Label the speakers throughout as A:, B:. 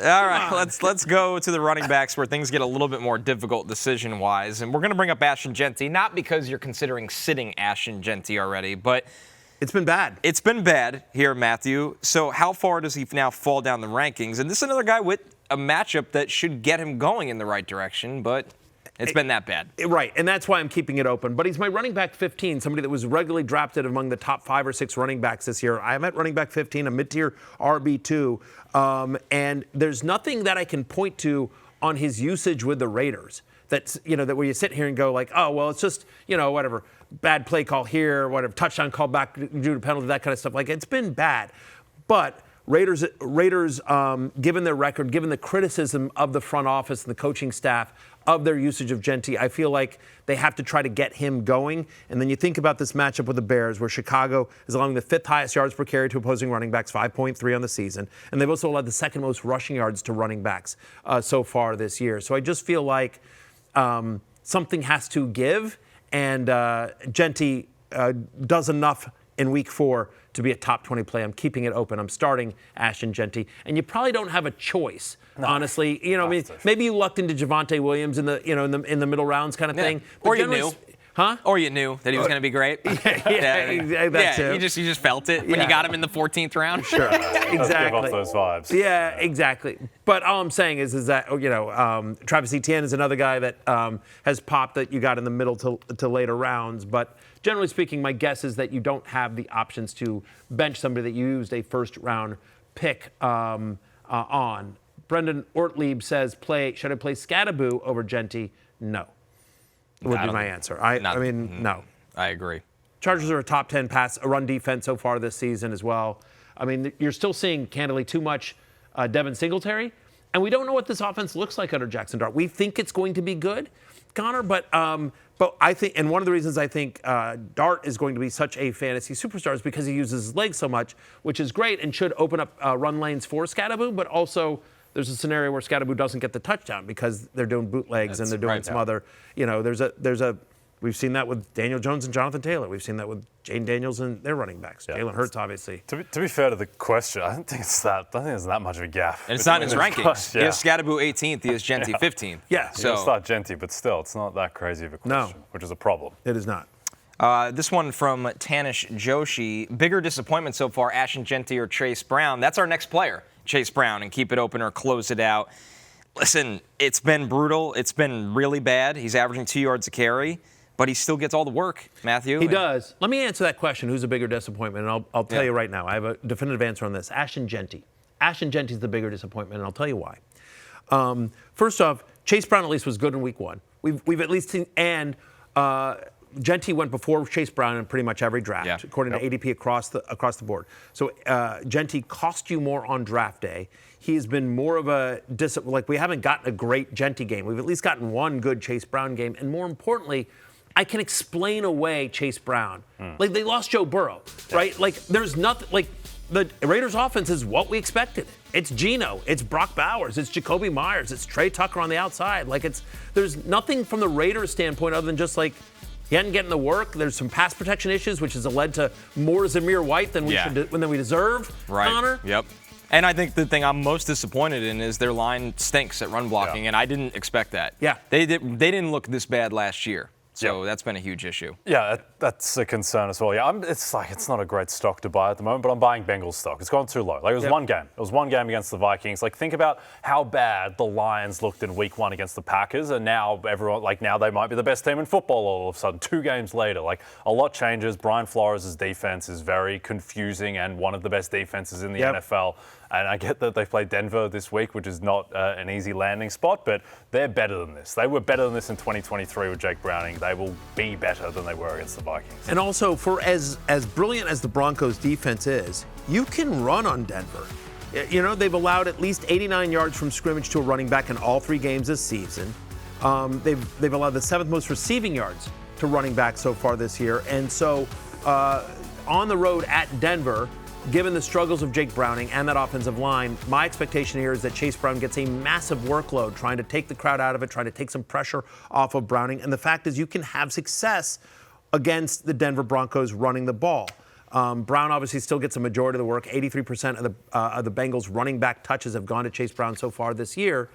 A: All right, let's go to the running backs where things get a little bit more difficult decision-wise. And we're going to bring up Ashton Jeanty, not because you're considering sitting Ashton Jeanty already, but
B: it's been bad.
A: It's been bad here, Matthew. So how far does he now fall down the rankings? And this is another guy with a matchup that should get him going in the right direction, but it's been that bad.
B: Right, and that's why I'm keeping it open. But he's my running back 15, somebody that was regularly drafted among the top 5 or 6 running backs this year. I'm at running back 15, a mid-tier RB2, and there's nothing that I can point to on his usage with the Raiders that's, that where you sit here and go like, oh, well, it's just, whatever, bad play call here, whatever, touchdown call back due to penalty, that kind of stuff. Like, it's been bad. But Raiders, given their record, given the criticism of the front office and the coaching staff of their usage of Jeanty, I feel like they have to try to get him going. And then you think about this matchup with the Bears, where Chicago is allowing the 5th highest yards per carry to opposing running backs, 5.3 on the season. And they've also allowed the 2nd most rushing yards to running backs so far this year. So I just feel like something has to give. And Jeanty does enough in week 4 to be a top 20 play. I'm keeping it open. I'm starting Ashton Jeanty. And you probably don't have a choice, honestly. Maybe you lucked into Javonte Williams in the in the middle rounds kind of thing.
A: Or you knew. Huh? Or you knew that he was going to be great.
B: Yeah,
A: you just felt it when you got him in the 14th round.
B: Sure, exactly.
C: Give off those vibes.
B: Yeah, exactly. But all I'm saying is that Travis Etienne is another guy that has popped that you got in the middle to later rounds. But generally speaking, my guess is that you don't have the options to bench somebody that you used a first-round pick on. Brendan Ortlieb says, should I play Scadaboo over Jeanty? No. Would be my answer. No.
A: I agree.
B: Chargers are a top 10 run defense so far this season as well. I mean, you're still seeing, candidly, too much Devin Singletary. And we don't know what this offense looks like under Jackson Dart. We think it's going to be good, Connor, but I think, and one of the reasons I think Dart is going to be such a fantasy superstar is because he uses his legs so much, which is great and should open up run lanes for Scadaboo, but also there's a scenario where Scadaboo doesn't get the touchdown because they're doing bootlegs and they're doing some other, we've seen that with Daniel Jones and Jonathan Taylor. We've seen that with Jane Daniels and their running backs. Yeah. Jalen Hurts, obviously.
C: To be fair to the question, I don't think there's that much of a gap.
A: And it's not in his rankings. He has Scadaboo 18th, he has Jeanty 15th.
B: Yeah.
C: So start Jeanty, but still, it's not that crazy of a question, which is a problem.
B: It is not.
A: This one from Tanish Joshi. Bigger disappointment so far, Ashton Jeanty or Chase Brown? That's our next player, Chase Brown, and keep it open or close it out. Listen, it's been brutal. It's been really bad. He's averaging 2 yards a carry, but he still gets all the work, Matthew.
B: He does. Let me answer that question. Who's a bigger disappointment? And I'll tell you right now. I have a definitive answer on this. Ashton Jeanty. Ashton Jeanty is the bigger disappointment, and I'll tell you why. First off, Chase Brown at least was good in week 1. We've at least seen, and Jeanty went before Chase Brown in pretty much every draft, according to ADP across the board. So Jeanty cost you more on draft day. He's been more of we haven't gotten a great Jeanty game. We've at least gotten one good Chase Brown game. And more importantly, I can explain away Chase Brown. Like, they lost Joe Burrow, right? Like, there's nothing, like, the Raiders offense is what we expected. It's Geno, it's Brock Bowers, it's Jacoby Myers, it's Trey Tucker on the outside. Like, there's nothing from the Raiders standpoint other than just like, he hadn't getting the work. There's some pass protection issues, which has led to more Zamir White than we deserve,
A: right.
B: Connor.
A: Yep. And I think the thing I'm most disappointed in is their line stinks at run blocking, and I didn't expect that.
B: Yeah.
A: They didn't look this bad last year. So that's been a huge issue.
C: Yeah, that's a concern as well. Yeah, it's not a great stock to buy at the moment, but I'm buying Bengals stock. It's gone too low. Like, it was one game. It was one game against the Vikings. Like, think about how bad the Lions looked in week 1 against the Packers, and now now they might be the best team in football all of a sudden, 2 games later. Like, a lot changes. Brian Flores' defense is very confusing and one of the best defenses in the NFL. And I get that they played Denver this week, which is not an easy landing spot, but they're better than this. They were better than this in 2023 with Jake Browning. They will be better than they were against the Vikings.
B: And also, for as brilliant as the Broncos defense is, you can run on Denver. They've allowed at least 89 yards from scrimmage to a running back in all 3 games this season. They've allowed the 7th most receiving yards to running back so far this year. And so on the road at Denver, given the struggles of Jake Browning and that offensive line, my expectation here is that Chase Brown gets a massive workload trying to take the crowd out of it, trying to take some pressure off of Browning. And the fact is, you can have success against the Denver Broncos running the ball. Brown obviously still gets a majority of the work. 83% of the Bengals running back touches have gone to Chase Brown so far this year.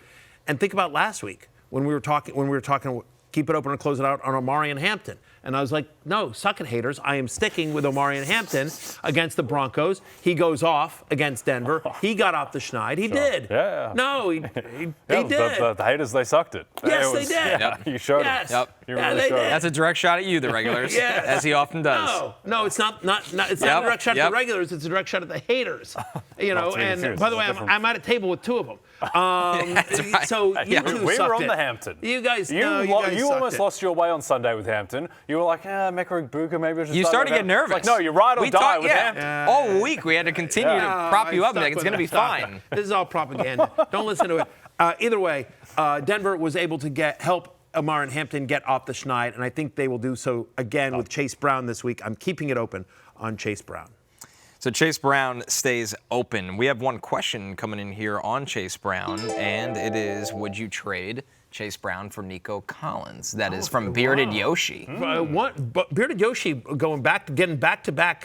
B: And think about last week when we were talking keep it open or close it out on Omari and Hampton. And I was like, no, suck it, haters. I am sticking with Omari and Hampton against the Broncos. He goes off against Denver. He got off the schneid. He did.
C: Yeah.
B: No, he did.
C: The haters, they sucked it.
B: Yes, they did.
C: Yeah, you showed
B: Yes.
C: it.
A: Yep.
C: You really showed it.
A: That's a direct shot at you, the regulars,
B: Yes.
A: as he often does.
B: No, it's not it's not a direct shot at the regulars. It's a direct shot at the haters. And by the way, I'm at a table with two of them.
A: That's right.
B: So you two
C: we
B: sucked
C: were on
B: it.
C: the Hampton.
B: You guys,
C: You
B: sucked
C: almost
B: it.
C: lost your way on Sunday with Hampton. You were like, Mekarick Booker, maybe I should
A: You
C: start
A: started
C: with
A: getting
C: Hampton.
A: nervous.
C: It's like, no, you ride or die with Hampton.
A: All week we had to continue to prop you up and be like, it's going to be fine.
B: This is all propaganda. Don't listen to it. Either way, Denver was able to help Omar and Hampton get off the schneid, and I think they will do so again with Chase Brown this week. I'm keeping it open on Chase Brown.
A: So Chase Brown stays open. We have one question coming in here on Chase Brown, and it is, would you trade Chase Brown for Nico Collins? That is from Bearded Yoshi.
B: But Bearded Yoshi getting back to back.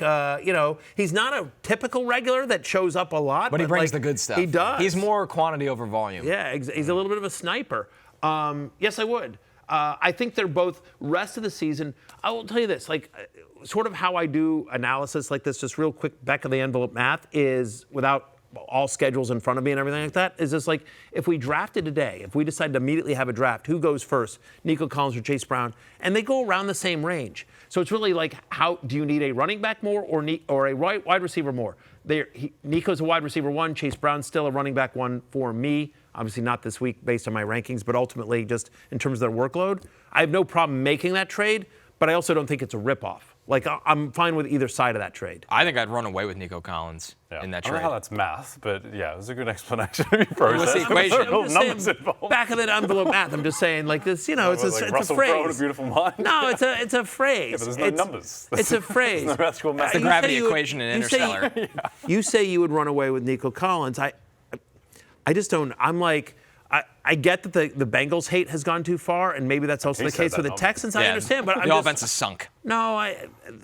B: He's not a typical regular that shows up a lot.
A: But he brings the good stuff.
B: He does.
A: He's more quantity over volume.
B: Yeah, he's a little bit of a sniper. Yes, I would. I think they're both rest of the season. I will tell you this, sort of how I do analysis like this, just real quick back of the envelope math is without all schedules in front of me and everything like that, is just like if we drafted today, if we decide to immediately have a draft, who goes first, Nico Collins or Chase Brown? And they go around the same range. So it's really like, how do you need a running back more or a wide receiver more? Nico's a wide receiver 1, Chase Brown's still a running back 1 for me. Obviously not this week based on my rankings, but ultimately just in terms of their workload. I have no problem making that trade, but I also don't think it's a ripoff. I'm fine with either side of that trade.
A: I think I'd run away with Nico Collins in that
C: I
A: trade.
C: don't know how that's math, but yeah, it was a good explanation of your process.
A: What's the equation?
B: I'm just saying, back of the envelope math. I'm just saying, it's a
C: Russell
B: phrase.
C: Crowe, a beautiful mind.
B: No, it's a phrase.
C: Yeah, but there's no numbers.
B: It's a phrase.
C: There's no actual math.
A: The gravity equation in Interstellar.
B: You say you would run away with Nico Collins. I just don't. I'm like, I get that the Bengals hate has gone too far, and maybe that's also the case with the Texans. I understand, but
A: the offense is sunk.
B: No,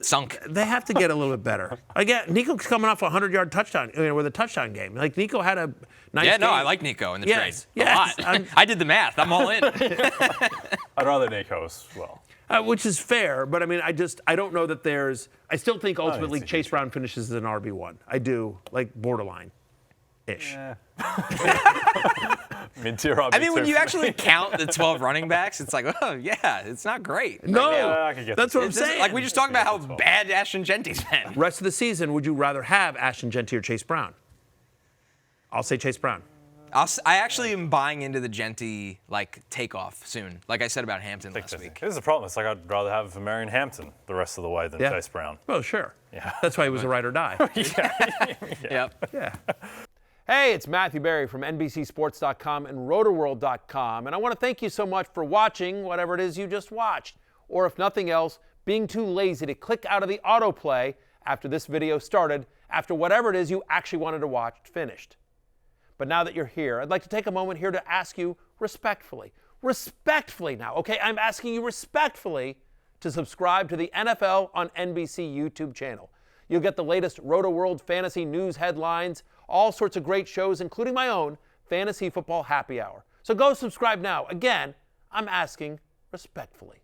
A: Sunk.
B: They have to get a little bit better. I get Nico's coming off a 100-yard touchdown with a touchdown game. Nico had a nice game.
A: I like Nico in the trade a
B: yes.
A: lot. I did the math. I'm all in.
C: I'd rather Nico as well.
B: Which is fair, but I don't know that there's. I still think ultimately Chase Brown finishes as an RB1. I do, borderline-ish.
C: Yeah. Mid-tier RB2.
A: I mean, when you actually count the 12 running backs, it's like, oh, yeah, it's not great.
B: No,
C: I could get
B: that's what I'm saying.
A: We just talked about how bad Ashton Jeanty's been.
B: Rest of the season, would you rather have Ashton Jeanty or Chase Brown? I'll say Chase Brown.
A: I actually am buying into the Jeanty takeoff soon, like I said about Hampton last week.
C: Here's the problem. It's I'd rather have Marion Hampton the rest of the way than Chase Brown.
B: Well, sure.
C: Yeah.
B: That's why he was a ride or die.
A: Yep.
B: Yeah. Hey, it's Matthew Berry from NBCSports.com and RotorWorld.com, and I want to thank you so much for watching whatever it is you just watched, or if nothing else, being too lazy to click out of the autoplay after this video started, after whatever it is you actually wanted to watch finished. But now that you're here, I'd like to take a moment here to ask you respectfully now, okay? I'm asking you respectfully to subscribe to the NFL on NBC YouTube channel. You'll get the latest Roto-World fantasy news headlines, all sorts of great shows, including my own Fantasy Football Happy Hour. So go subscribe now. Again, I'm asking respectfully.